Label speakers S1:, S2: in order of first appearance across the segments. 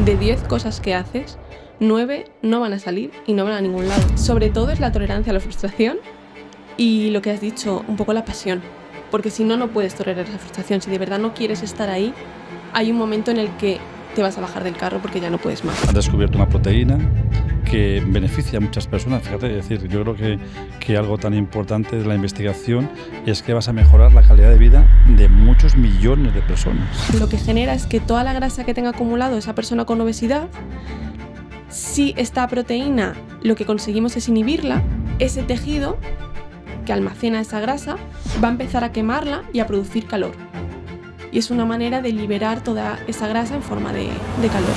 S1: de 10 cosas que haces, 9 no van a salir y no van a ningún lado. Sobre todo es la tolerancia a la frustración y lo que has dicho, un poco la pasión. Porque si no, no puedes tolerar esa frustración. Si de verdad no quieres estar ahí, hay un momento en el que te vas a bajar del carro porque ya no puedes más.
S2: Han descubierto una proteína que beneficia a muchas personas, fíjate, es decir, yo creo que algo tan importante de la investigación es que vas a mejorar la calidad de vida de muchos millones de personas.
S1: Lo que genera es que toda la grasa que tenga acumulado esa persona con obesidad, si esta proteína lo que conseguimos es inhibirla, ese tejido que almacena esa grasa va a empezar a quemarla y a producir calor. Y es una manera de liberar toda esa grasa en forma de calor.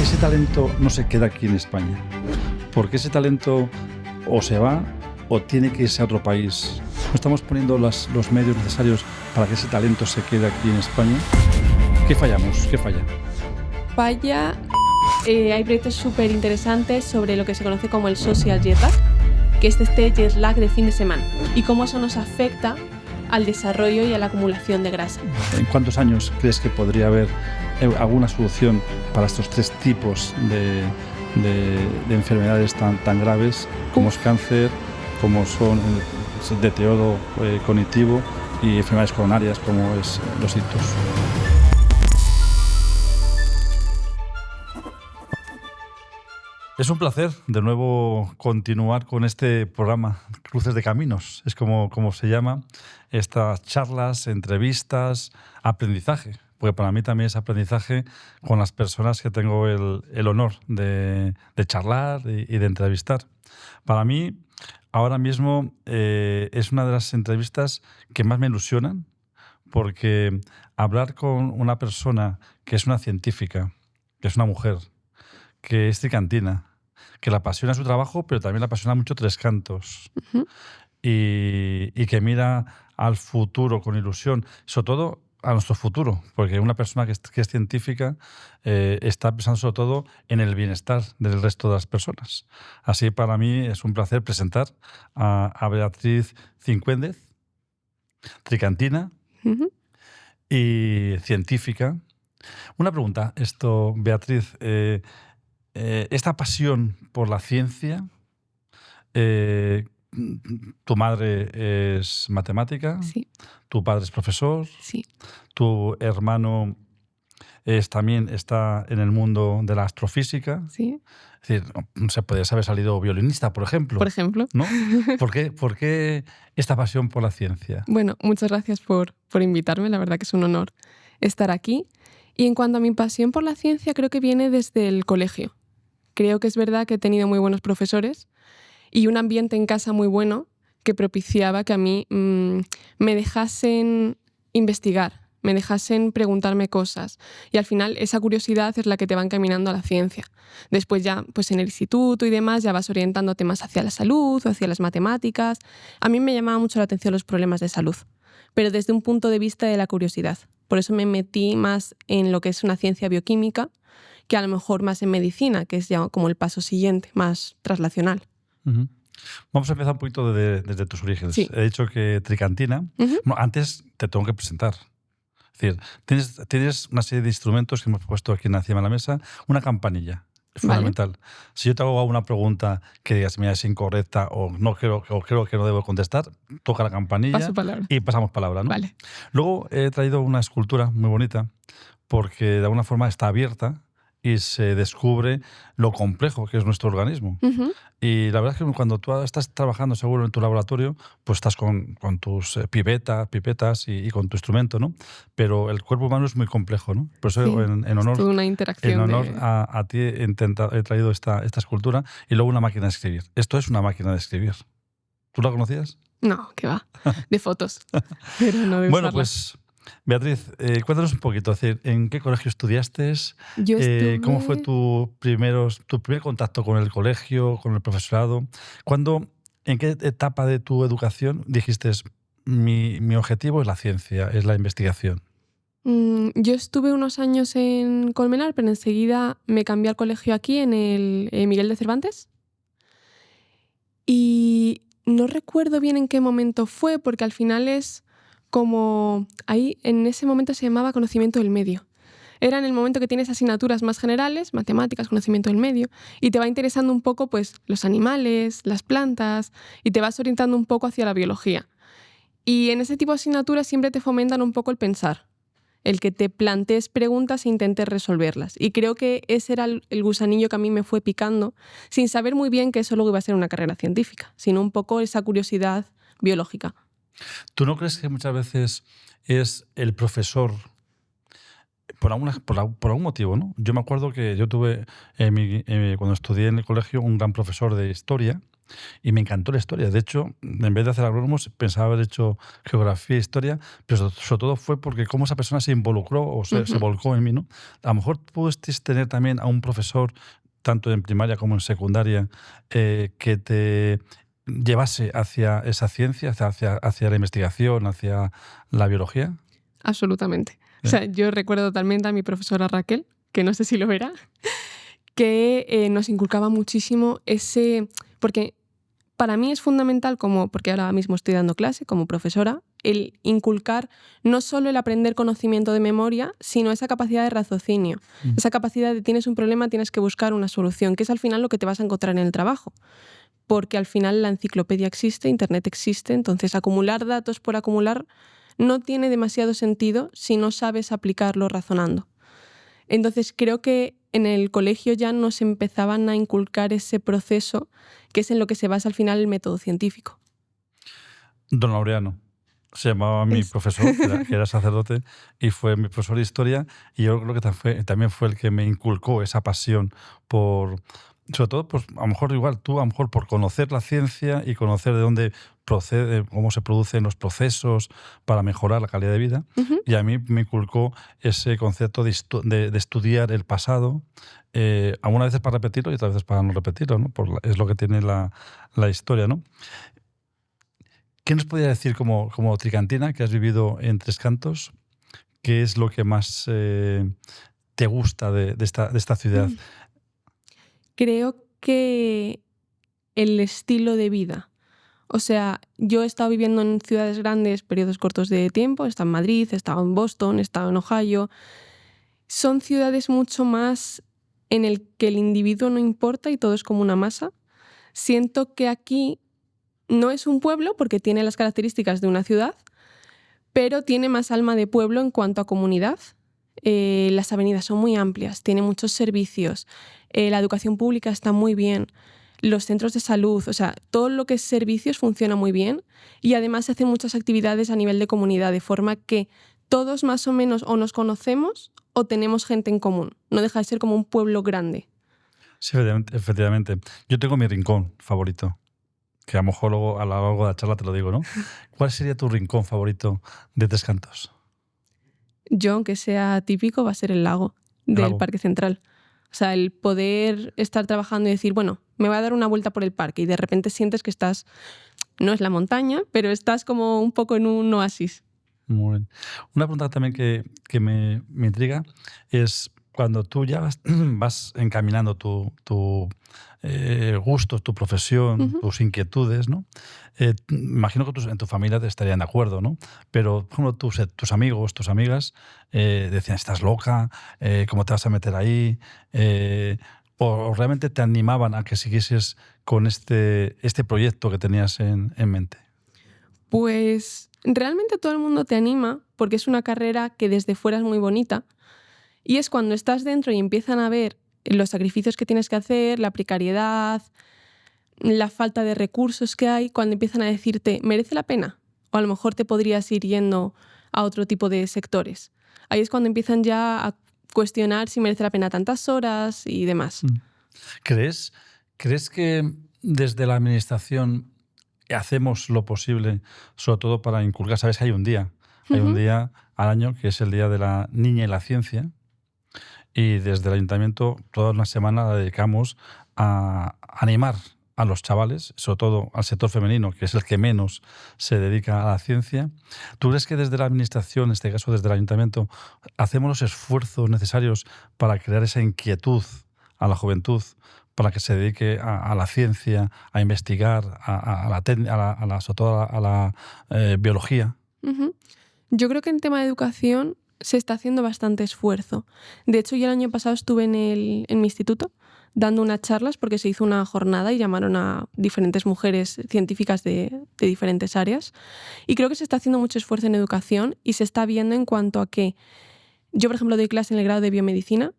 S2: Ese talento no se queda aquí en España, porque ese talento o se va o tiene que irse a otro país. ¿No estamos poniendo los medios necesarios para que ese talento se quede aquí en España? ¿Qué fallamos? ¿Qué falla?
S1: Falla. Hay proyectos súper interesantes sobre lo que se conoce como el social jet lag, que es este jet lag de fin de semana, y cómo eso nos afecta al desarrollo y a la acumulación de grasa.
S2: ¿En cuántos años crees que podría haber alguna solución para estos 3 tipos de enfermedades tan graves como es cáncer, como son el deterioro cognitivo y enfermedades coronarias como es los ictus? Es un placer de nuevo continuar con este programa Cruces de Caminos, es como se llama, estas charlas, entrevistas, aprendizaje, porque para mí también es aprendizaje con las personas que tengo el honor de charlar y de entrevistar. Para mí, ahora mismo es una de las entrevistas que más me ilusionan, porque hablar con una persona que es una científica, que es una mujer, que es tricantina, que la apasiona su trabajo, pero también la apasiona mucho Tres Cantos.
S1: Uh-huh.
S2: Y que mira al futuro con ilusión, sobre todo a nuestro futuro, porque una persona que es científica está pensando sobre todo en el bienestar del resto de las personas. Así, para mí es un placer presentar a Beatriz Cincuéndez, tricantina
S1: Uh-huh.
S2: y científica. Una pregunta, Beatriz, esta pasión por la ciencia, tu madre es matemática,
S1: Sí.
S2: tu padre es profesor,
S1: Sí.
S2: tu hermano también está en el mundo de la astrofísica.
S1: Sí.
S2: Es decir, no se podría haber salido violinista, por ejemplo.
S1: Por ejemplo.
S2: ¿No? ¿Por qué esta pasión por la ciencia?
S1: Bueno, muchas gracias por invitarme, la verdad que es un honor estar aquí. Y en cuanto a mi pasión por la ciencia, creo que viene desde el colegio. Creo que es verdad que he tenido muy buenos profesores y un ambiente en casa muy bueno que propiciaba que a mí me dejasen investigar, me dejasen preguntarme cosas. Y al final esa curiosidad es la que te va encaminando a la ciencia. Después ya pues en el instituto y demás ya vas orientándote más hacia la salud o hacia las matemáticas. A mí me llamaba mucho la atención los problemas de salud, pero desde un punto de vista de la curiosidad. Por eso me metí más en lo que es una ciencia bioquímica que a lo mejor más en medicina, que es ya como el paso siguiente, más traslacional.
S2: Uh-huh. Vamos a empezar un poquito desde tus orígenes.
S1: Sí.
S2: He dicho que tricantina.
S1: Uh-huh.
S2: Bueno, antes te tengo que presentar. Es decir, tienes una serie de instrumentos que hemos puesto aquí encima de la mesa. Una campanilla, es fundamental. Vale. Si yo te hago una pregunta que digas, mira, es incorrecta o creo que no debo contestar, toca la campanilla.
S1: Paso palabra.
S2: Y pasamos palabra, ¿no?
S1: Vale.
S2: Luego he traído una escultura muy bonita porque de alguna forma está abierta y se descubre lo complejo que es nuestro organismo.
S1: Uh-huh.
S2: Y la verdad es que cuando tú estás trabajando seguro en tu laboratorio, pues estás con tus pipetas y con tu instrumento, ¿no? Pero el cuerpo humano es muy complejo, ¿no? Por eso
S1: Sí,
S2: en honor,
S1: una interacción
S2: en honor a ti he traído esta escultura y luego una máquina de escribir. Esto es una máquina de escribir. ¿Tú la conocías?
S1: No, que va. De fotos. Pero no de
S2: Bueno,
S1: usarla.
S2: pues Beatriz, cuéntanos un poquito, es decir, ¿en qué colegio estudiaste? ¿Cómo fue tu primer contacto con el colegio, con el profesorado? ¿En qué etapa de tu educación dijiste, mi objetivo es la ciencia, es la investigación?
S1: Yo estuve unos años en Colmenar, pero enseguida me cambié al colegio aquí, en el Miguel de Cervantes. Y no recuerdo bien en qué momento fue, porque al final es como... Ahí, en ese momento se llamaba conocimiento del medio. Era en el momento que tienes asignaturas más generales, matemáticas, conocimiento del medio, y te va interesando un poco pues, los animales, las plantas, y te vas orientando un poco hacia la biología. Y en ese tipo de asignaturas siempre te fomentan un poco el pensar, el que te plantees preguntas e intentes resolverlas. Y creo que ese era el gusanillo que a mí me fue picando, sin saber muy bien que eso luego iba a ser una carrera científica, sino un poco esa curiosidad biológica.
S2: ¿Tú no crees que muchas veces es el profesor por algún motivo, ¿no? Yo me acuerdo que yo tuve, cuando estudié en el colegio, un gran profesor de historia y me encantó la historia. De hecho, en vez de hacer agrónomos, pensaba haber hecho geografía e historia, pero sobre todo fue porque cómo esa persona se involucró o se volcó en mí, ¿no? A lo mejor pudiste tener también a un profesor, tanto en primaria como en secundaria, que te llevase hacia esa ciencia, hacia la investigación, hacia la biología.
S1: Absolutamente. O sea, yo recuerdo también a mi profesora Raquel, que no sé si lo verá, que nos inculcaba muchísimo ese... Porque para mí es fundamental, porque ahora mismo estoy dando clase como profesora, el inculcar no solo el aprender conocimiento de memoria, sino esa capacidad de raciocinio, esa capacidad de tienes un problema, tienes que buscar una solución, que es al final lo que te vas a encontrar en el trabajo. Porque al final la enciclopedia existe, Internet existe, entonces acumular datos por acumular no tiene demasiado sentido si no sabes aplicarlo razonando. Entonces creo que en el colegio ya nos empezaban a inculcar ese proceso que es en lo que se basa al final el método científico.
S2: Don Laureano se llamaba mi profesor, que era sacerdote, y fue mi profesor de historia, y yo creo que también fue el que me inculcó esa pasión por... Sobre todo, pues, a lo mejor igual tú, a lo mejor por conocer la ciencia y conocer de dónde procede, cómo se producen los procesos para mejorar la calidad de vida. Y a mí me inculcó ese concepto de estudiar el pasado, algunas veces para repetirlo y otras veces para no repetirlo, ¿no? Es lo que tiene la historia, ¿no? ¿Qué nos podría decir como tricantina, que has vivido en Tres Cantos? ¿Qué es lo que más te gusta de esta ciudad?
S1: Creo que el estilo de vida. O sea, yo he estado viviendo en ciudades grandes periodos cortos de tiempo, he estado en Madrid, he estado en Boston, he estado en Ohio. Son ciudades mucho más en el que el individuo no importa y todo es como una masa. Siento que aquí no es un pueblo porque tiene las características de una ciudad, pero tiene más alma de pueblo en cuanto a comunidad. Las avenidas son muy amplias, tiene muchos servicios, la educación pública está muy bien, los centros de salud, o sea, todo lo que es servicios funciona muy bien y además se hacen muchas actividades a nivel de comunidad, de forma que todos más o menos o nos conocemos o tenemos gente en común. No deja de ser como un pueblo grande.
S2: Sí, efectivamente. Yo tengo mi rincón favorito, que a lo mejor luego a lo largo de la charla te lo digo, ¿no? ¿Cuál sería tu rincón favorito de Tres Cantos?
S1: Yo, aunque sea típico, va a ser el lago del Parque Central. O sea, el poder estar trabajando y decir, bueno, me voy a dar una vuelta por el parque y de repente sientes que estás, no es la montaña, pero estás como un poco en un oasis.
S2: Muy bien. Una pregunta también que me intriga es cuando tú ya vas encaminando tu gustos, tu profesión, tus inquietudes, ¿no? Imagino que en tu familia te estarían de acuerdo, ¿no? Pero, por ejemplo, tus amigos, tus amigas decían, estás loca, ¿cómo te vas a meter ahí? ¿O realmente te animaban a que siguieses con este proyecto que tenías en mente?
S1: Pues realmente todo el mundo te anima porque es una carrera que desde fuera es muy bonita y es cuando estás dentro y empiezan a ver los sacrificios que tienes que hacer, la precariedad, la falta de recursos que hay, cuando empiezan a decirte, ¿merece la pena? O a lo mejor te podrías ir yendo a otro tipo de sectores. Ahí es cuando empiezan ya a cuestionar si merece la pena tantas horas y demás.
S2: ¿Crees que desde la administración hacemos lo posible, sobre todo para inculcar? Sabes que hay un día al año que es el Día de la Niña y la Ciencia, y desde el ayuntamiento toda una semana la dedicamos a animar a los chavales, sobre todo al sector femenino, que es el que menos se dedica a la ciencia. ¿Tú crees que desde la administración, en este caso desde el ayuntamiento, hacemos los esfuerzos necesarios para crear esa inquietud a la juventud, para que se dedique a la ciencia, a investigar, sobre todo a la biología?
S1: Yo creo que en tema de educación se está haciendo bastante esfuerzo. De hecho, yo el año pasado estuve en mi instituto dando unas charlas porque se hizo una jornada y llamaron a diferentes mujeres científicas de diferentes áreas. Y creo que se está haciendo mucho esfuerzo en educación y se está viendo en cuanto a que yo, por ejemplo, doy clase en el grado de biomedicina,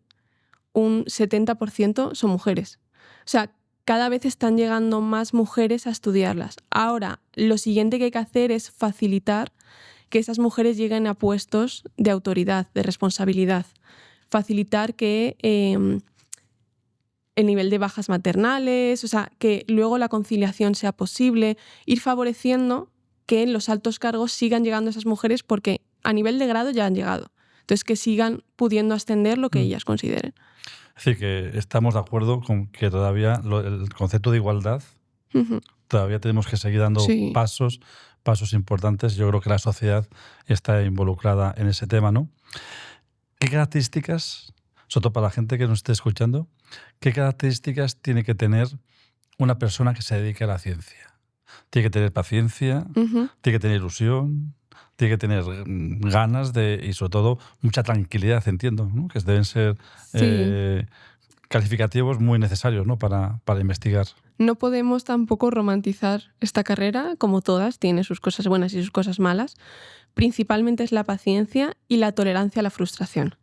S1: un 70% son mujeres. O sea, cada vez están llegando más mujeres a estudiarlas. Ahora, lo siguiente que hay que hacer es facilitar que esas mujeres lleguen a puestos de autoridad, de responsabilidad. Facilitar que el nivel de bajas maternales, o sea, que luego la conciliación sea posible, ir favoreciendo que en los altos cargos sigan llegando esas mujeres porque a nivel de grado ya han llegado. Entonces, que sigan pudiendo ascender lo que ellas consideren.
S2: Es decir, que estamos de acuerdo con que todavía el concepto de igualdad, todavía tenemos que seguir dando pasos importantes. Yo creo que la sociedad está involucrada en ese tema, ¿no? ¿Qué características, sobre todo para la gente que nos esté escuchando, qué características tiene que tener una persona que se dedique a la ciencia? Tiene que tener paciencia, tiene que tener ilusión, tiene que tener ganas y sobre todo mucha tranquilidad, entiendo, ¿no? Que deben ser calificativos muy necesarios, ¿no? para investigar.
S1: No podemos tampoco romantizar esta carrera, como todas, tiene sus cosas buenas y sus cosas malas. Principalmente es la paciencia y la tolerancia a la frustración.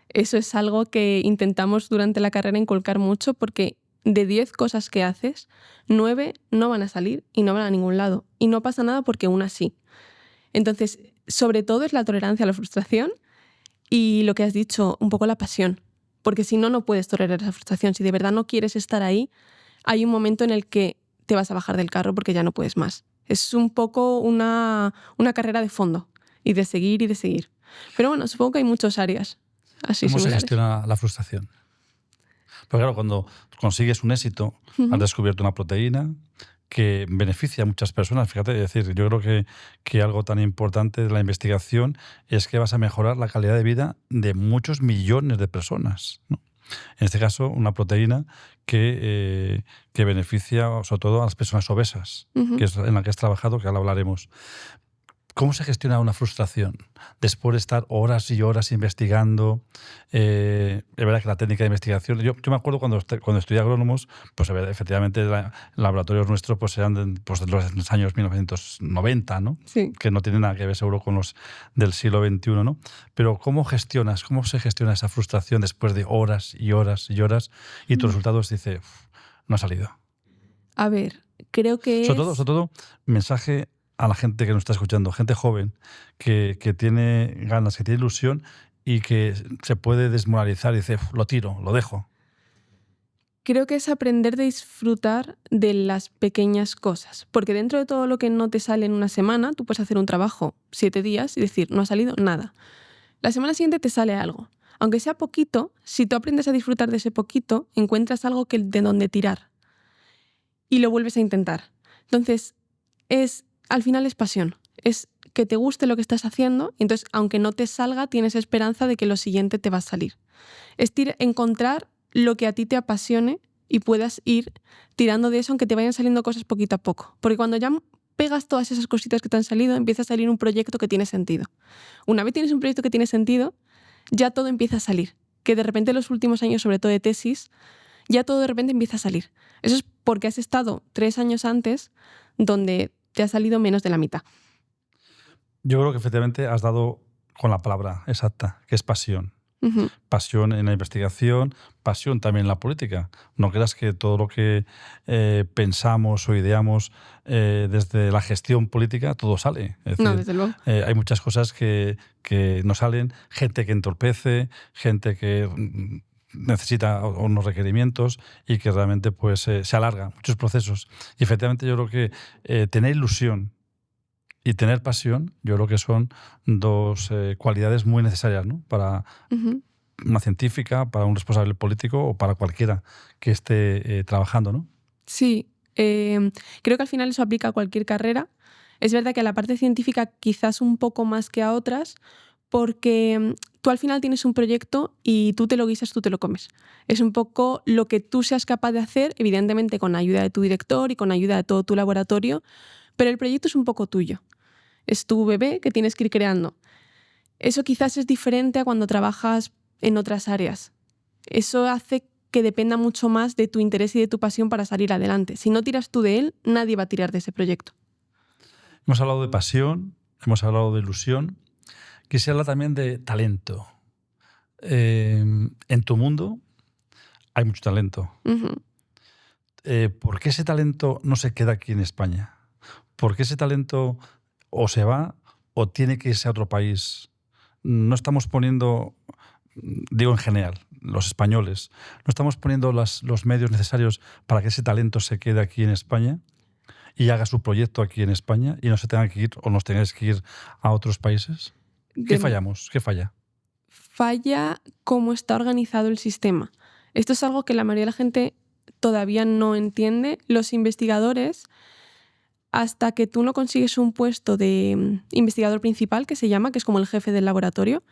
S1: Eso es algo que intentamos durante la carrera inculcar mucho porque de 10 cosas que haces, 9 no van a salir y no van a ningún lado. Y no pasa nada porque una sí. Entonces, sobre todo es la tolerancia a la frustración y lo que has dicho, un poco la pasión. Porque si no, no puedes tolerar esa frustración. Si de verdad no quieres estar ahí, hay un momento en el que te vas a bajar del carro porque ya no puedes más. Es un poco una carrera de fondo y de seguir y de seguir. Pero bueno, supongo que hay muchas áreas así
S2: ¿Cómo
S1: similares.
S2: se gestiona la frustración? Porque claro, cuando consigues un éxito, has descubierto una proteína que beneficia a muchas personas. Fíjate, es decir, yo creo que algo tan importante de la investigación es que vas a mejorar la calidad de vida de muchos millones de personas, ¿no? En este caso, una proteína que beneficia sobre todo a las personas obesas, que es en la que has trabajado, que ahora hablaremos. ¿Cómo se gestiona una frustración después de estar horas y horas investigando? Es verdad que la técnica de investigación... Yo me acuerdo cuando estudié agrónomos, pues efectivamente los laboratorios nuestros pues eran de los años 1990, ¿no?
S1: Sí.
S2: Que no tienen nada que ver seguro con los del siglo XXI, ¿no? Pero ¿cómo se gestiona esa frustración después de horas y horas y horas y tus resultados dice, no ha salido?
S1: A ver, creo que
S2: sobre todo, mensaje a la gente que nos está escuchando, gente joven que tiene ganas, que tiene ilusión y que se puede desmoralizar y dice, lo tiro, lo dejo.
S1: Creo que es aprender a disfrutar de las pequeñas cosas. Porque dentro de todo lo que no te sale en una semana, tú puedes hacer un trabajo 7 días y decir, no ha salido nada. La semana siguiente te sale algo. Aunque sea poquito, si tú aprendes a disfrutar de ese poquito, encuentras algo de donde tirar. Y lo vuelves a intentar. Entonces, al final es pasión. Es que te guste lo que estás haciendo y entonces, aunque no te salga, tienes esperanza de que lo siguiente te va a salir. Es encontrar lo que a ti te apasione y puedas ir tirando de eso, aunque te vayan saliendo cosas poquito a poco. Porque cuando ya pegas todas esas cositas que te han salido, empieza a salir un proyecto que tiene sentido. Una vez tienes un proyecto que tiene sentido, ya todo empieza a salir. Que de repente en los últimos años, sobre todo de tesis, ya todo de repente empieza a salir. Eso es porque has estado 3 años antes donde te ha salido menos de la mitad.
S2: Yo creo que efectivamente has dado con la palabra exacta, que es pasión. Pasión en la investigación, pasión también en la política. No creas que todo lo que pensamos o ideamos desde la gestión política, todo sale. Es decir,
S1: no, desde luego.
S2: Hay muchas cosas que no salen, gente que entorpece, gente que necesita unos requerimientos y que realmente pues, se alarga muchos procesos. Y efectivamente yo creo que tener ilusión y tener pasión, yo creo que son dos cualidades muy necesarias, ¿no? Para una científica, para un responsable político o para cualquiera que esté trabajando, ¿no?
S1: Sí, creo que al final eso aplica a cualquier carrera. Es verdad que a la parte científica quizás un poco más que a otras, porque tú al final tienes un proyecto y tú te lo guisas, tú te lo comes. Es un poco lo que tú seas capaz de hacer, evidentemente con ayuda de tu director y con ayuda de todo tu laboratorio, pero el proyecto es un poco tuyo. Es tu bebé que tienes que ir creando. Eso quizás es diferente a cuando trabajas en otras áreas. Eso hace que dependa mucho más de tu interés y de tu pasión para salir adelante. Si no tiras tú de él, nadie va a tirar de ese proyecto.
S2: Hemos hablado de pasión, hemos hablado de ilusión. Quisiera hablar también de talento. En tu mundo hay mucho talento.
S1: Uh-huh.
S2: ¿Por qué ese talento no se queda aquí en España? ¿Por qué ese talento o se va o tiene que irse a otro país? No estamos poniendo, digo en general, los españoles, no estamos poniendo los medios necesarios para que ese talento se quede aquí en España y haga su proyecto aquí en España y no se tenga que ir o nos tengáis que ir a otros países. ¿Qué fallamos? ¿Qué falla?
S1: Falla cómo está organizado el sistema. Esto es algo que la mayoría de la gente todavía no entiende. Los investigadores, hasta que tú no consigues un puesto de investigador principal, que se llama, que es como el jefe del laboratorio,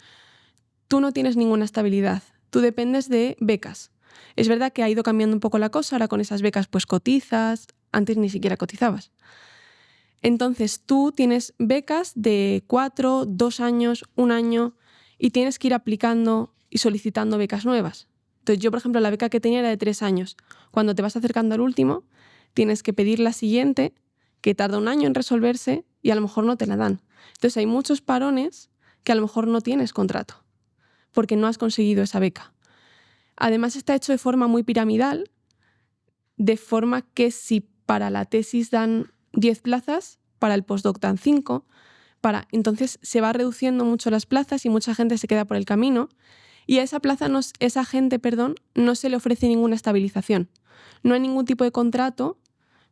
S1: tú no tienes ninguna estabilidad. Tú dependes de becas. Es verdad que ha ido cambiando un poco la cosa. Ahora con esas becas pues cotizas. Antes ni siquiera cotizabas. Entonces tú tienes becas de 4, 2 años, 1 año y tienes que ir aplicando y solicitando becas nuevas. Entonces yo, por ejemplo, la beca que tenía era de 3 años. Cuando te vas acercando al último, tienes que pedir la siguiente, que tarda 1 año en resolverse y a lo mejor no te la dan. Entonces hay muchos parones que a lo mejor no tienes contrato porque no has conseguido esa beca. Además está hecho de forma muy piramidal, de forma que si para la tesis dan 10 plazas, para el postdoc dan 5, entonces se va reduciendo mucho las plazas y mucha gente se queda por el camino y a esa gente no se le ofrece ninguna estabilización. No hay ningún tipo de contrato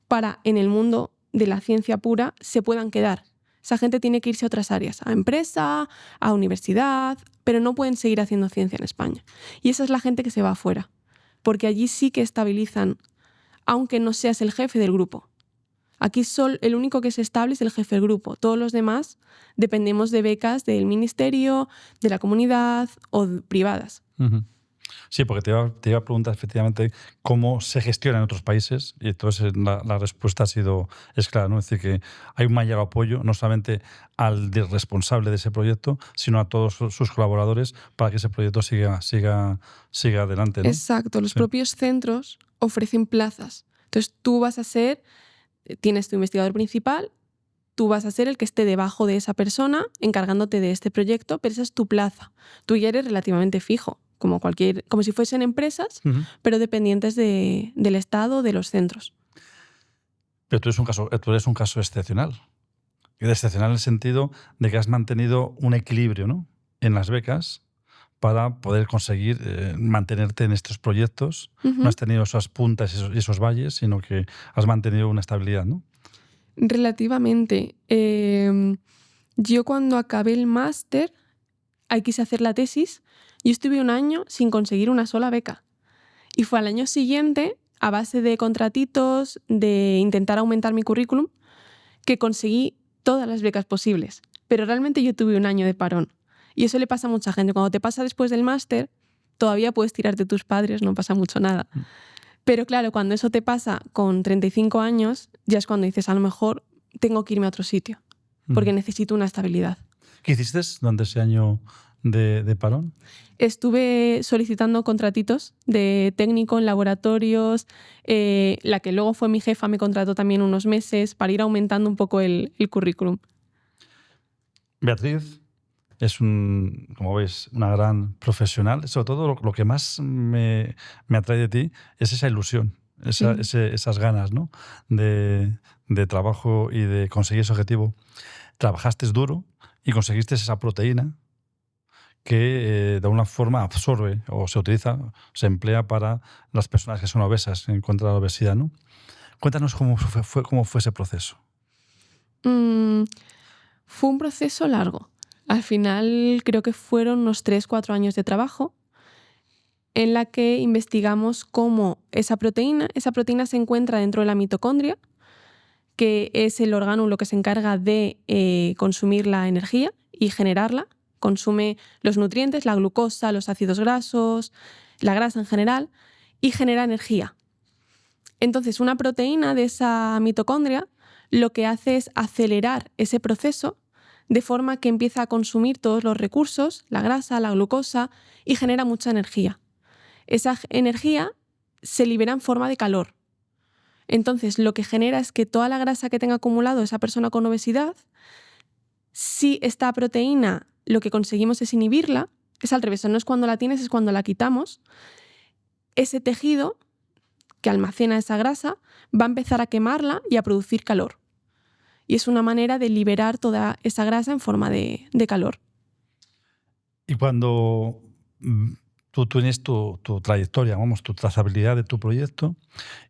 S1: para, en el mundo de la ciencia pura, se puedan quedar. Esa gente tiene que irse a otras áreas, a empresa, a universidad, pero no pueden seguir haciendo ciencia en España. Y esa es la gente que se va afuera, porque allí sí que estabilizan, aunque no seas el jefe del grupo. Aquí el único que es estable es el jefe del grupo. Todos los demás dependemos de becas del ministerio, de la comunidad o privadas.
S2: Uh-huh. Sí, porque te iba a preguntar efectivamente cómo se gestiona en otros países y entonces la respuesta es clara, ¿no? Es decir, que hay un mayor apoyo no solamente al responsable de ese proyecto, sino a todos sus colaboradores para que ese proyecto siga adelante, ¿no?
S1: Exacto, los propios centros ofrecen plazas. Entonces tienes tu investigador principal, tú vas a ser el que esté debajo de esa persona encargándote de este proyecto, pero esa es tu plaza. Tú ya eres relativamente fijo, como si fuesen empresas, uh-huh, pero dependientes del Estado, de los centros.
S2: Pero tú eres un caso excepcional. Excepcional en el sentido de que has mantenido un equilibrio, ¿no?, en las becas para poder conseguir mantenerte en estos proyectos. Uh-huh. No has tenido esas puntas y esos valles, sino que has mantenido una estabilidad, ¿no?
S1: Relativamente. Yo cuando acabé el máster, ahí quise hacer la tesis, yo estuve 1 año sin conseguir una sola beca. Y fue al año siguiente, a base de contratitos, de intentar aumentar mi currículum, que conseguí todas las becas posibles. Pero realmente yo tuve 1 año de parón. Y eso le pasa a mucha gente. Cuando te pasa después del máster, todavía puedes tirar de tus padres, no pasa mucho nada. Pero claro, cuando eso te pasa con 35 años, ya es cuando dices, a lo mejor tengo que irme a otro sitio, porque necesito una estabilidad.
S2: ¿Qué hiciste durante ese año de parón?
S1: Estuve solicitando contratitos de técnico en laboratorios. La que luego fue mi jefa me contrató también unos meses para ir aumentando un poco el currículum.
S2: Beatriz es, como veis, una gran profesional. Sobre todo lo que más me atrae de ti es esa ilusión, esas ganas, ¿no?, de trabajo y de conseguir ese objetivo. Trabajaste duro y conseguiste esa proteína que de alguna forma absorbe o se emplea para las personas que son obesas en contra de la obesidad, ¿no? Cuéntanos cómo fue ese proceso.
S1: Fue un proceso largo. Al final creo que fueron unos 3-4 años de trabajo en la que investigamos cómo esa proteína se encuentra dentro de la mitocondria, que es el orgánulo que se encarga de consumir la energía y generarla. Consume los nutrientes, la glucosa, los ácidos grasos, la grasa en general, y genera energía. Entonces, una proteína de esa mitocondria lo que hace es acelerar ese proceso de forma que empieza a consumir todos los recursos, la grasa, la glucosa, y genera mucha energía. Esa energía se libera en forma de calor. Entonces, lo que genera es que toda la grasa que tenga acumulado esa persona con obesidad, si esta proteína lo que conseguimos es inhibirla, es al revés, no es cuando la tienes, es cuando la quitamos, ese tejido que almacena esa grasa va a empezar a quemarla y a producir calor. Y es una manera de liberar toda esa grasa en forma de calor.
S2: Y cuando tú tienes tu trayectoria, tu trazabilidad de tu proyecto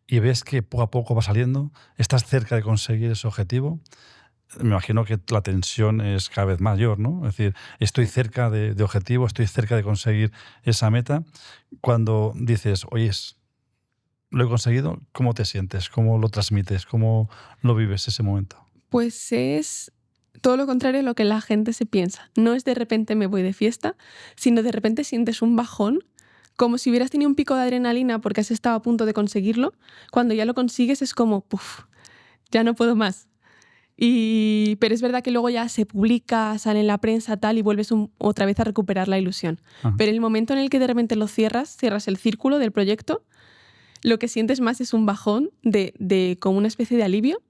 S2: y ves que poco a poco va saliendo, estás cerca de conseguir ese objetivo, me imagino que la tensión es cada vez mayor, ¿no? Es decir, estoy cerca de objetivo, estoy cerca de conseguir esa meta. Cuando dices, oye, lo he conseguido, ¿cómo te sientes? ¿Cómo lo transmites? ¿Cómo lo vives ese momento?
S1: Pues es todo lo contrario a lo que la gente se piensa. No es de repente me voy de fiesta, sino de repente sientes un bajón, como si hubieras tenido un pico de adrenalina porque has estado a punto de conseguirlo. Cuando ya lo consigues es como, ¡puf!, ya no puedo más. Pero es verdad que luego ya se publica, sale en la prensa tal y vuelves otra vez a recuperar la ilusión.
S2: Ajá.
S1: Pero el momento en el que de repente lo cierras el círculo del proyecto, lo que sientes más es un bajón de como una especie de alivio,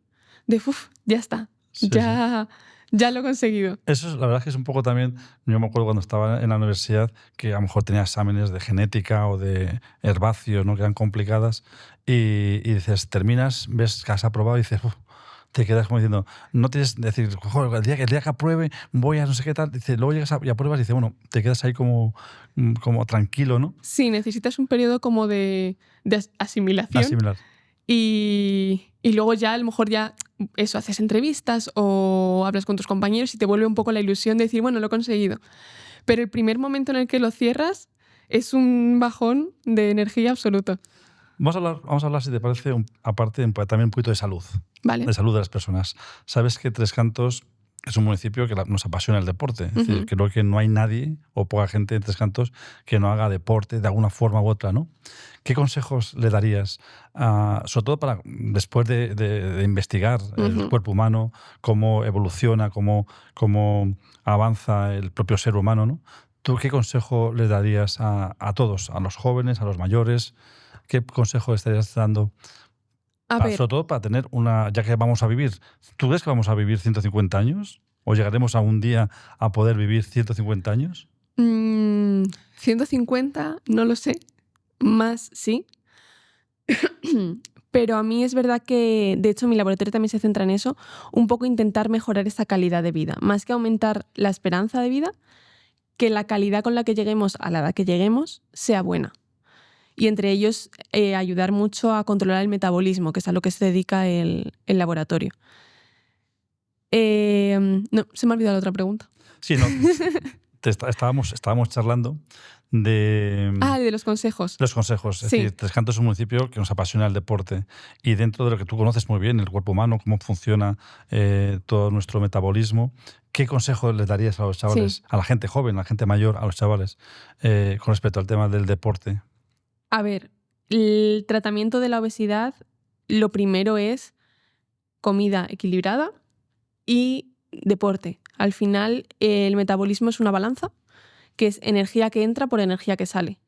S1: de ¡uf!, ya está,
S2: Sí,
S1: ya lo he conseguido.
S2: Eso es, la verdad es que es un poco también, yo me acuerdo cuando estaba en la universidad que a lo mejor tenía exámenes de genética o de herbáceos, ¿no?, que eran complicadas y dices, terminas, ves que has aprobado y dices, "Uf", te quedas como diciendo, no tienes que decir, "Joder, el día que apruebe voy a no sé qué tal", dice, luego llegas y apruebas y dices, bueno, te quedas ahí como tranquilo, ¿no?
S1: Sí, necesitas un periodo como de asimilación.
S2: Asimilar.
S1: Y luego ya a lo mejor ya eso, haces entrevistas o hablas con tus compañeros y te vuelve un poco la ilusión de decir, bueno, lo he conseguido. Pero el primer momento en el que lo cierras es un bajón de energía absoluto.
S2: Vamos a hablar, si te parece, aparte también un poquito de salud.
S1: Vale.
S2: De salud de las personas. Sabes que Tres Cantos es un municipio que nos apasiona el deporte. Es decir, creo que no hay nadie o poca gente en Tres Cantos que no haga deporte de alguna forma u otra, ¿no? ¿Qué consejos le darías, sobre todo para después de investigar el cuerpo humano, cómo evoluciona, cómo avanza el propio ser humano, ¿no? ¿Tú qué consejo le darías a todos, a los jóvenes, a los mayores? ¿Qué consejo estarías dando? Sobre todo para tener ya que vamos a vivir, ¿tú crees que vamos a vivir 150 años? ¿O llegaremos algún día a poder vivir 150 años?
S1: 150, no lo sé. Más sí. Pero a mí es verdad que, de hecho, mi laboratorio también se centra en eso, un poco intentar mejorar esa calidad de vida. Más que aumentar la esperanza de vida, que la calidad con la que lleguemos a la edad que lleguemos sea buena. Y entre ellos ayudar mucho a controlar el metabolismo, que es a lo que se dedica el laboratorio. No, se me ha olvidado la otra pregunta.
S2: Sí, no. Estábamos charlando de
S1: los consejos.
S2: Los consejos. Es
S1: Sí.
S2: decir, Tres Cantos es un municipio que nos apasiona el deporte y dentro de lo que tú conoces muy bien, el cuerpo humano, cómo funciona todo nuestro metabolismo, ¿qué consejos les darías a los chavales,
S1: Sí.
S2: a la gente joven, a la gente mayor, a los chavales, con respecto al tema del deporte?
S1: A ver, el tratamiento de la obesidad, lo primero es comida equilibrada y deporte. Al final, el metabolismo es una balanza, que es energía que entra por energía que sale.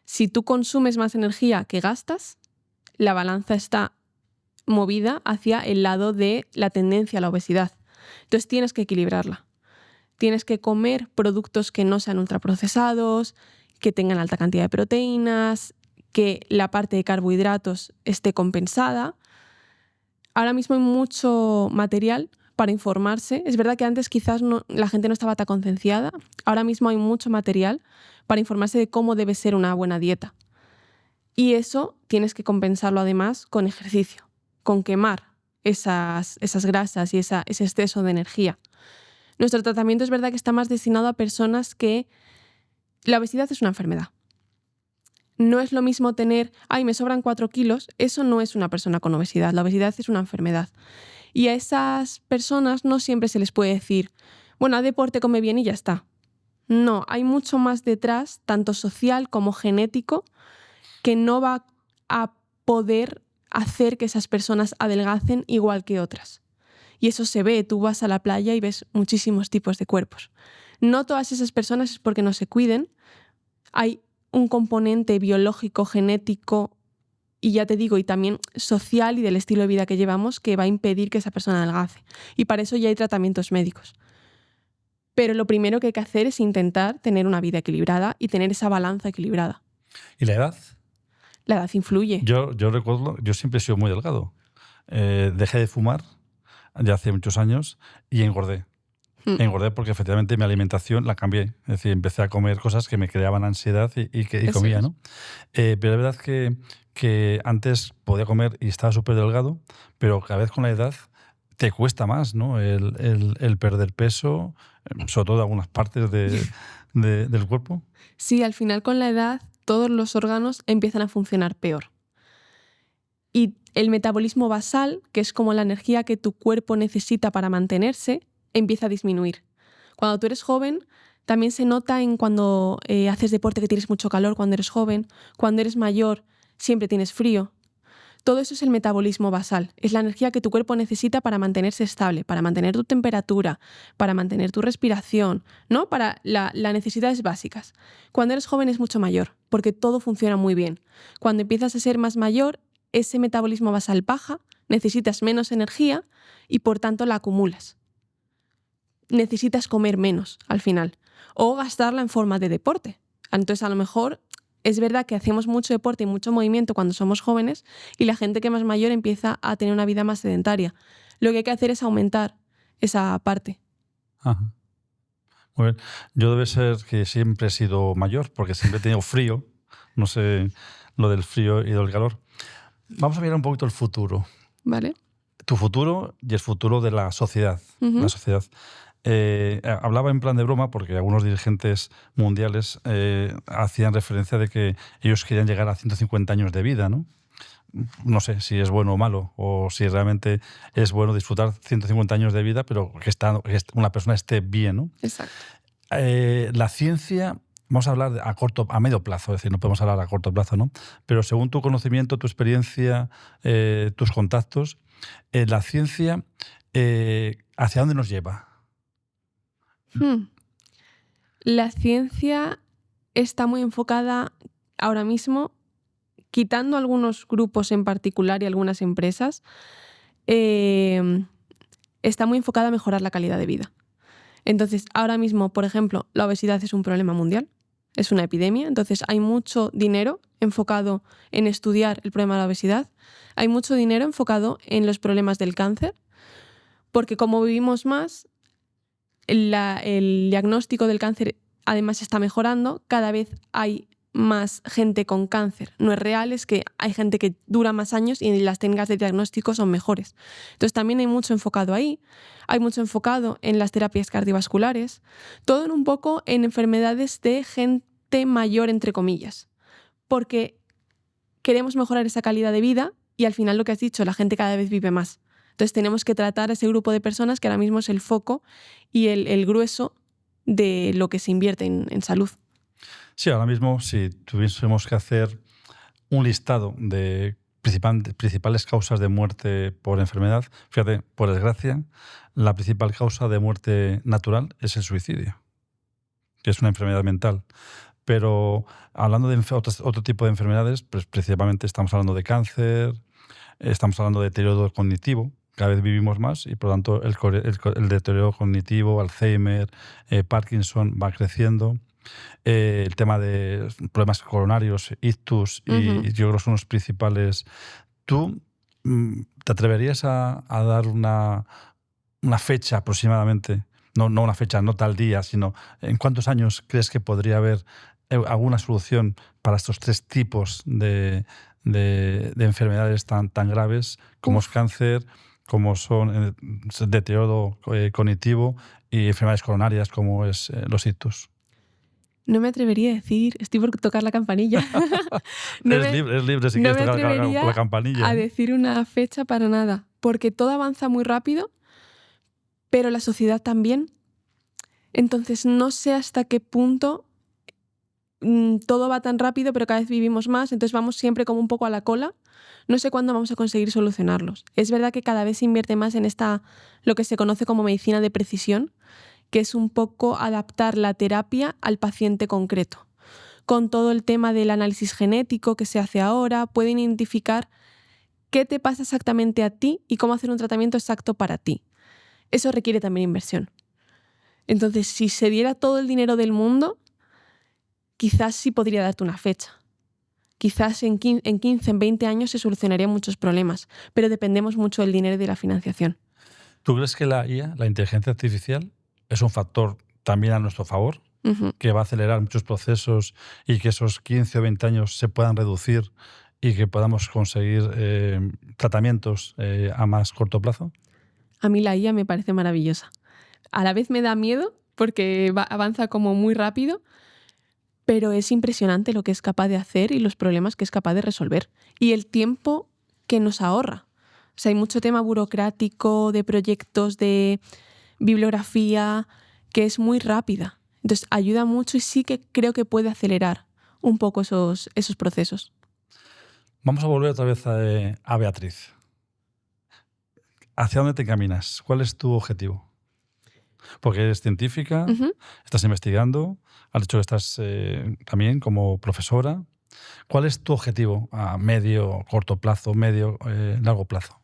S1: Si tú consumes más energía que gastas, la balanza está movida hacia el lado de la tendencia a la obesidad. Entonces tienes que equilibrarla. Tienes que comer productos que no sean ultraprocesados, que tengan alta cantidad de proteínas, que la parte de carbohidratos esté compensada. Ahora mismo hay mucho material para informarse. Es verdad que antes quizás la gente no estaba tan concienciada. Ahora mismo hay mucho material para informarse de cómo debe ser una buena dieta. Y eso tienes que compensarlo además con ejercicio, con quemar esas grasas y ese exceso de energía. Nuestro tratamiento es verdad que está más destinado a personas que la obesidad es una enfermedad. No es lo mismo tener, me sobran 4 kilos, eso no es una persona con obesidad, la obesidad es una enfermedad. Y a esas personas no siempre se les puede decir, bueno, haz deporte, come bien y ya está. No, hay mucho más detrás, tanto social como genético, que no va a poder hacer que esas personas adelgacen igual que otras. Y eso se ve, tú vas a la playa y ves muchísimos tipos de cuerpos. No todas esas personas es porque no se cuiden. Hay un componente biológico, genético y ya te digo, y también social y del estilo de vida que llevamos que va a impedir que esa persona adelgace. Y para eso ya hay tratamientos médicos. Pero lo primero que hay que hacer es intentar tener una vida equilibrada y tener esa balanza equilibrada.
S2: ¿Y la edad?
S1: La edad influye.
S2: Yo recuerdo, yo siempre he sido muy delgado. Dejé de fumar ya hace muchos años y engordé. Engordé porque efectivamente mi alimentación la cambié. Es decir, empecé a comer cosas que me creaban ansiedad y comía, ¿no? Pero es verdad que antes podía comer y estaba súper delgado, pero cada vez con la edad te cuesta más, ¿no? El perder peso, sobre todo en algunas partes del cuerpo.
S1: Sí, al final con la edad todos los órganos empiezan a funcionar peor. Y el metabolismo basal, que es como la energía que tu cuerpo necesita para mantenerse, empieza a disminuir. Cuando tú eres joven, también se nota en cuando haces deporte que tienes mucho calor cuando eres joven, cuando eres mayor siempre tienes frío. Todo eso es el metabolismo basal, es la energía que tu cuerpo necesita para mantenerse estable, para mantener tu temperatura, para mantener tu respiración, ¿no? Para las necesidades básicas. Cuando eres joven es mucho mayor, porque todo funciona muy bien. Cuando empiezas a ser más mayor, ese metabolismo basal baja, necesitas menos energía y por tanto la acumulas. Necesitas comer menos al final o gastarla en forma de deporte. Entonces a lo mejor es verdad que hacemos mucho deporte y mucho movimiento cuando somos jóvenes y la gente que es más mayor empieza a tener una vida más sedentaria. Lo que hay que hacer es aumentar esa parte.
S2: Ajá. Muy bien. Yo debe ser que siempre he sido mayor porque siempre he tenido frío. No sé lo del frío y del calor. Vamos a mirar un poquito el futuro.
S1: ¿Vale?
S2: Tu futuro y el futuro de la sociedad.
S1: Uh-huh.
S2: La sociedad. Hablaba en plan de broma porque algunos dirigentes mundiales hacían referencia de que ellos querían llegar a 150 años de vida, ¿no? No sé si es bueno o malo, o si realmente es bueno disfrutar 150 años de vida, pero que una persona esté bien, ¿no?
S1: Exacto.
S2: La ciencia, vamos a hablar a medio plazo, es decir, no podemos hablar a corto plazo, ¿no? Pero según tu conocimiento, tu experiencia, tus contactos, la ciencia, ¿hacia dónde nos lleva?
S1: La ciencia está muy enfocada ahora mismo, quitando algunos grupos en particular y algunas empresas, está muy enfocada a mejorar la calidad de vida. Entonces, ahora mismo, por ejemplo, la obesidad es un problema mundial, es una epidemia, entonces hay mucho dinero enfocado en estudiar el problema de la obesidad, hay mucho dinero enfocado en los problemas del cáncer, porque como vivimos más, el diagnóstico del cáncer además está mejorando, cada vez hay más gente con cáncer. No es real, es que hay gente que dura más años y las técnicas de diagnóstico son mejores. Entonces también hay mucho enfocado ahí, hay mucho enfocado en las terapias cardiovasculares, todo en un poco en enfermedades de gente mayor, entre comillas, porque queremos mejorar esa calidad de vida y al final lo que has dicho, la gente cada vez vive más. Entonces tenemos que tratar a ese grupo de personas que ahora mismo es el foco y el grueso de lo que se invierte en salud.
S2: Sí, ahora mismo si tuviésemos que hacer un listado de principales causas de muerte por enfermedad, fíjate, por desgracia, la principal causa de muerte natural es el suicidio, que es una enfermedad mental. Pero hablando de otro tipo de enfermedades, pues principalmente estamos hablando de cáncer, estamos hablando de deterioro cognitivo. Cada vez vivimos más y por lo tanto el deterioro cognitivo, Alzheimer, Parkinson va creciendo. El tema de problemas coronarios, ictus, y yo creo que son los principales. ¿Tú te atreverías a dar una fecha aproximadamente? No una fecha, no tal día, sino ¿en cuántos años crees que podría haber alguna solución para estos tres tipos de enfermedades tan graves como es cáncer, como son deterioro cognitivo y enfermedades coronarias como es los ictus?
S1: No me atrevería a decir, estoy por tocar la campanilla.
S2: Eres libre si quieres tocar la campanilla.
S1: A decir una fecha para nada, porque todo avanza muy rápido, pero la sociedad también. Entonces no sé hasta qué punto todo va tan rápido, pero cada vez vivimos más, entonces vamos siempre como un poco a la cola. No sé cuándo vamos a conseguir solucionarlos. Es verdad que cada vez se invierte más en lo que se conoce como medicina de precisión, que es un poco adaptar la terapia al paciente concreto. Con todo el tema del análisis genético que se hace ahora, pueden identificar qué te pasa exactamente a ti y cómo hacer un tratamiento exacto para ti. Eso requiere también inversión. Entonces, si se diera todo el dinero del mundo, quizás sí podría darte una fecha. Quizás en 15, en 20 años se solucionarían muchos problemas, pero dependemos mucho del dinero y de la financiación.
S2: ¿Tú crees que la IA, la inteligencia artificial, es un factor también a nuestro favor? Que va a acelerar muchos procesos y que esos 15 o 20 años se puedan reducir y que podamos conseguir tratamientos a más corto plazo?
S1: A mí la IA me parece maravillosa. A la vez me da miedo porque avanza como muy rápido, pero es impresionante lo que es capaz de hacer y los problemas que es capaz de resolver. Y el tiempo que nos ahorra. O sea, hay mucho tema burocrático, de proyectos, de bibliografía, que es muy rápida. Entonces ayuda mucho y sí que creo que puede acelerar un poco esos procesos.
S2: Vamos a volver otra vez a Beatriz. ¿Hacia dónde te encaminas? ¿Cuál es tu objetivo? Porque eres científica, estás investigando, has dicho que estás también como profesora. ¿Cuál es tu objetivo a medio, corto plazo, medio, largo plazo?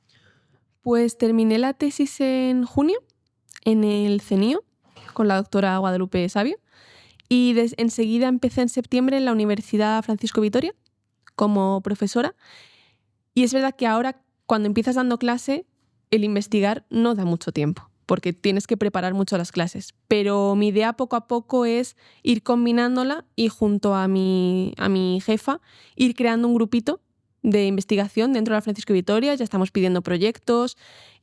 S1: Pues terminé la tesis en junio en el CENIO con la doctora Guadalupe Sabio y enseguida empecé en septiembre en la Universidad Francisco Vitoria como profesora. Y es verdad que ahora, cuando empiezas dando clase, el investigar no da mucho tiempo, porque tienes que preparar mucho las clases. Pero mi idea poco a poco es ir combinándola y junto a mi jefa ir creando un grupito de investigación dentro de la Francisco Vitoria. Ya estamos pidiendo proyectos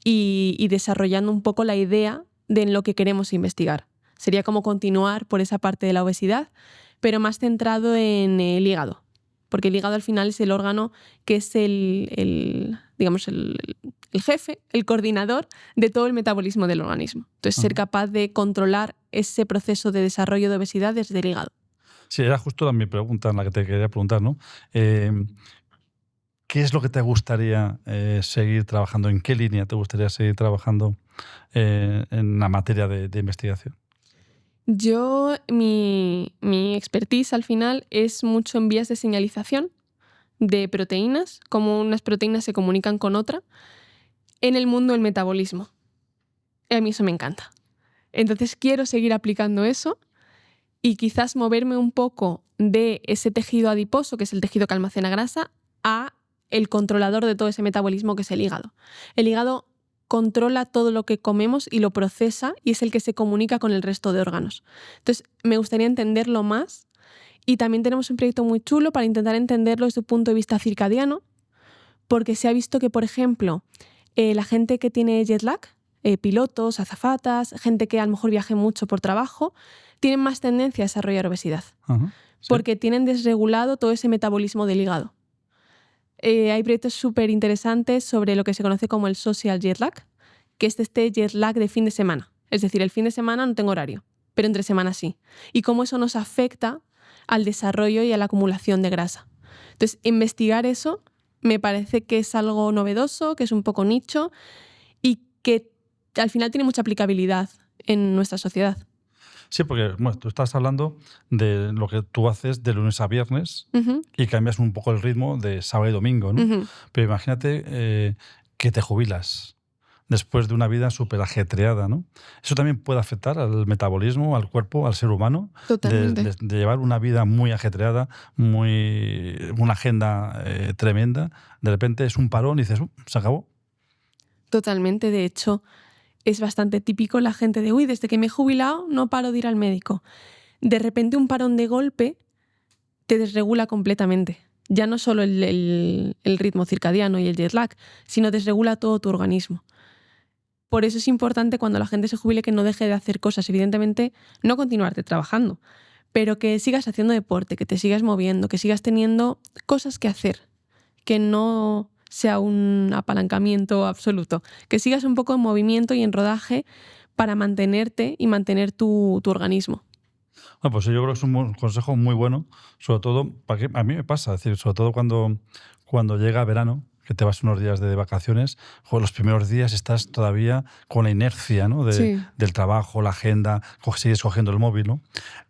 S1: y desarrollando un poco la idea de en lo que queremos investigar. Sería como continuar por esa parte de la obesidad, pero más centrado en el hígado. Porque el hígado al final es el órgano que es el jefe, el coordinador de todo el metabolismo del organismo. Entonces, ser capaz de controlar ese proceso de desarrollo de obesidad desde el hígado.
S2: Sí, era justo mi pregunta, en la que te quería preguntar, ¿no? ¿Qué es lo que te gustaría seguir trabajando? ¿En qué línea te gustaría seguir trabajando en la materia de investigación?
S1: Yo, mi expertise al final es mucho en vías de señalización de proteínas, cómo unas proteínas se comunican con otra en el mundo del metabolismo. Y a mí eso me encanta. Entonces quiero seguir aplicando eso y quizás moverme un poco de ese tejido adiposo, que es el tejido que almacena grasa, a el controlador de todo ese metabolismo, que es el hígado. El hígado controla todo lo que comemos y lo procesa y es el que se comunica con el resto de órganos. Entonces, me gustaría entenderlo más y también tenemos un proyecto muy chulo para intentar entenderlo desde un punto de vista circadiano, porque se ha visto que, por ejemplo, la gente que tiene jet lag, pilotos, azafatas, gente que a lo mejor viaje mucho por trabajo, tienen más tendencia a desarrollar obesidad,
S2: Sí.
S1: porque tienen desregulado todo ese metabolismo del hígado. Hay proyectos súper interesantes sobre lo que se conoce como el social jet lag, que es este jet lag de fin de semana. Es decir, el fin de semana no tengo horario, pero entre semanas sí. Y cómo eso nos afecta al desarrollo y a la acumulación de grasa. Entonces, investigar eso me parece que es algo novedoso, que es un poco nicho y que al final tiene mucha aplicabilidad en nuestra sociedad.
S2: Sí, porque bueno, tú estás hablando de lo que tú haces de lunes a viernes y cambias un poco el ritmo de sábado y domingo, ¿no? Pero imagínate que te jubilas después de una vida súper ajetreada, ¿no? Eso también puede afectar al metabolismo, al cuerpo, al ser humano.
S1: Totalmente.
S2: De llevar una vida muy ajetreada, una agenda tremenda. De repente es un parón y dices, se acabó.
S1: Totalmente. De hecho, es bastante típico la gente de, desde que me he jubilado no paro de ir al médico. De repente un parón de golpe te desregula completamente. Ya no solo el ritmo circadiano y el jet lag, sino desregula todo tu organismo. Por eso es importante cuando la gente se jubile que no deje de hacer cosas. Evidentemente, no continuarte trabajando, pero que sigas haciendo deporte, que te sigas moviendo, que sigas teniendo cosas que hacer, que no sea un apalancamiento absoluto, que sigas un poco en movimiento y en rodaje para mantenerte y mantener tu organismo.
S2: Bueno, pues yo creo que es un consejo muy bueno, sobre todo, para que, a mí me pasa, es decir, sobre todo cuando llega verano, que te vas unos días de vacaciones, los primeros días estás todavía con la inercia, ¿no?
S1: Sí,
S2: Del trabajo, la agenda, sigues cogiendo el móvil, ¿no?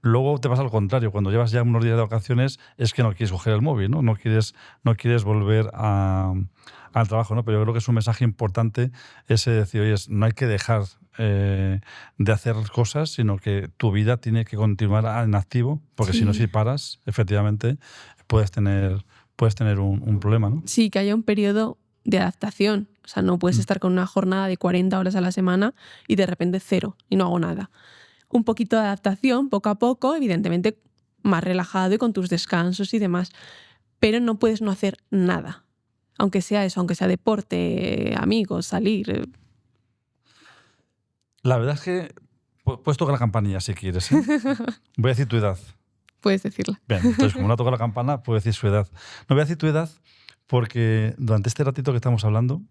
S2: Luego te pasa al contrario, cuando llevas ya unos días de vacaciones es que no quieres coger el móvil, ¿no? No quieres volver al trabajo, ¿no? Pero yo creo que es un mensaje importante ese decir, oye, no hay que dejar de hacer cosas, sino que tu vida tiene que continuar en activo, porque si no,
S1: sí.
S2: si paras, efectivamente, puedes tener un problema, ¿no?
S1: Sí, que haya un periodo de adaptación. O sea, no puedes
S2: Mm.
S1: estar con una jornada de 40 horas a la semana y de repente cero y no hago nada. Un poquito de adaptación, poco a poco, evidentemente más relajado y con tus descansos y demás. Pero no puedes no hacer nada. Aunque sea eso, aunque sea deporte, amigos, salir.
S2: La verdad es que puedes tocar la campanilla si quieres, ¿eh? Voy a decir tu edad.
S1: Puedes decirla.
S2: Bien, entonces como no ha tocado la campana, puedo decir su edad. No voy a decir tu edad porque durante este ratito que estamos hablando,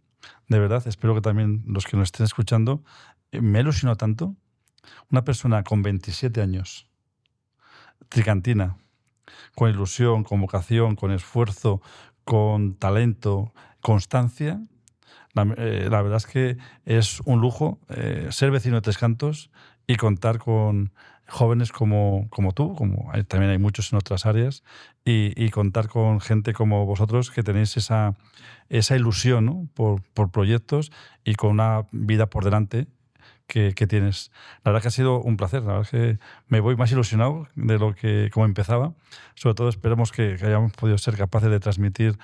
S2: de verdad, espero que también los que nos estén escuchando, me he ilusionado tanto. Una persona con 27 años, tricantina, con ilusión, con vocación, con esfuerzo, con talento, constancia. La verdad es que es un lujo ser vecino de Tres Cantos y contar con jóvenes como tú, también hay muchos en otras áreas, y contar con gente como vosotros que tenéis esa ilusión, ¿no? por proyectos y con una vida por delante que tienes. La verdad que ha sido un placer. La verdad es que me voy más ilusionado de lo que como empezaba. Sobre todo esperemos que hayamos podido ser capaces de transmitir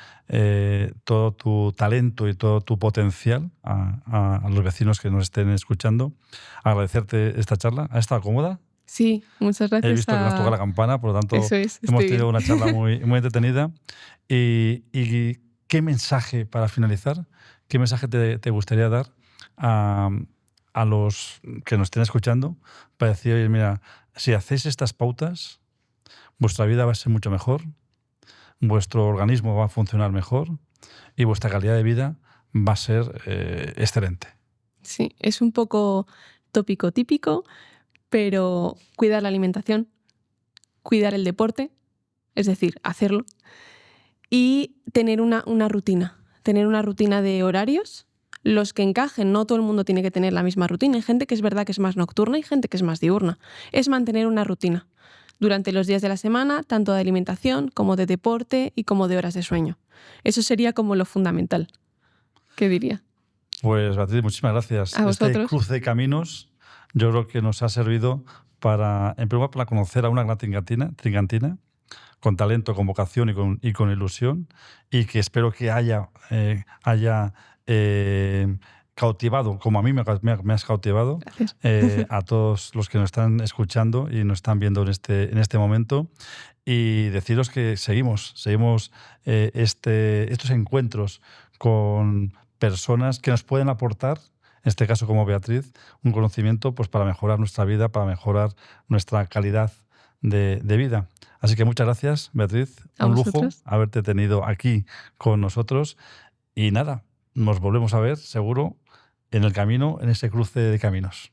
S2: todo tu talento y todo tu potencial a los vecinos que nos estén escuchando. Agradecerte esta charla. ¿Ha estado cómoda?
S1: Sí, muchas
S2: He
S1: gracias
S2: visto que nos toca la campana, por lo tanto
S1: Eso es,
S2: hemos
S1: estoy
S2: tenido
S1: bien.
S2: una charla muy, muy entretenida. ¿Y qué mensaje, para finalizar, qué mensaje te gustaría dar a, a los que nos estén escuchando para decir, oye, mira, si hacéis estas pautas, vuestra vida va a ser mucho mejor, vuestro organismo va a funcionar mejor y vuestra calidad de vida va a ser excelente?
S1: Sí, es un poco tópico típico, pero cuidar la alimentación, cuidar el deporte, es decir, hacerlo, y tener tener una rutina de horarios, los que encajen, no todo el mundo tiene que tener la misma rutina, hay gente que es verdad que es más nocturna y gente que es más diurna, es mantener una rutina durante los días de la semana, tanto de alimentación como de deporte y como de horas de sueño. Eso sería como lo fundamental, ¿qué diría?
S2: Pues Beatriz, muchísimas gracias.
S1: A
S2: Este
S1: vosotros.
S2: cruce de caminos yo creo que nos ha servido en primer lugar, para conocer a una gran tricantina con talento, con vocación y con ilusión, y que espero que haya cautivado, como a mí me has cautivado,
S1: Gracias.
S2: a todos los que nos están escuchando y nos están viendo en este momento. Y deciros que seguimos estos encuentros con personas que nos pueden aportar, en este caso como Beatriz, un conocimiento pues, para mejorar nuestra vida, para mejorar nuestra calidad de vida. Así que muchas gracias, Beatriz.
S1: A
S2: Un lujo
S1: vosotros.
S2: haberte tenido aquí con nosotros. Y nada, nos volvemos a ver seguro en el camino, en ese cruce de caminos.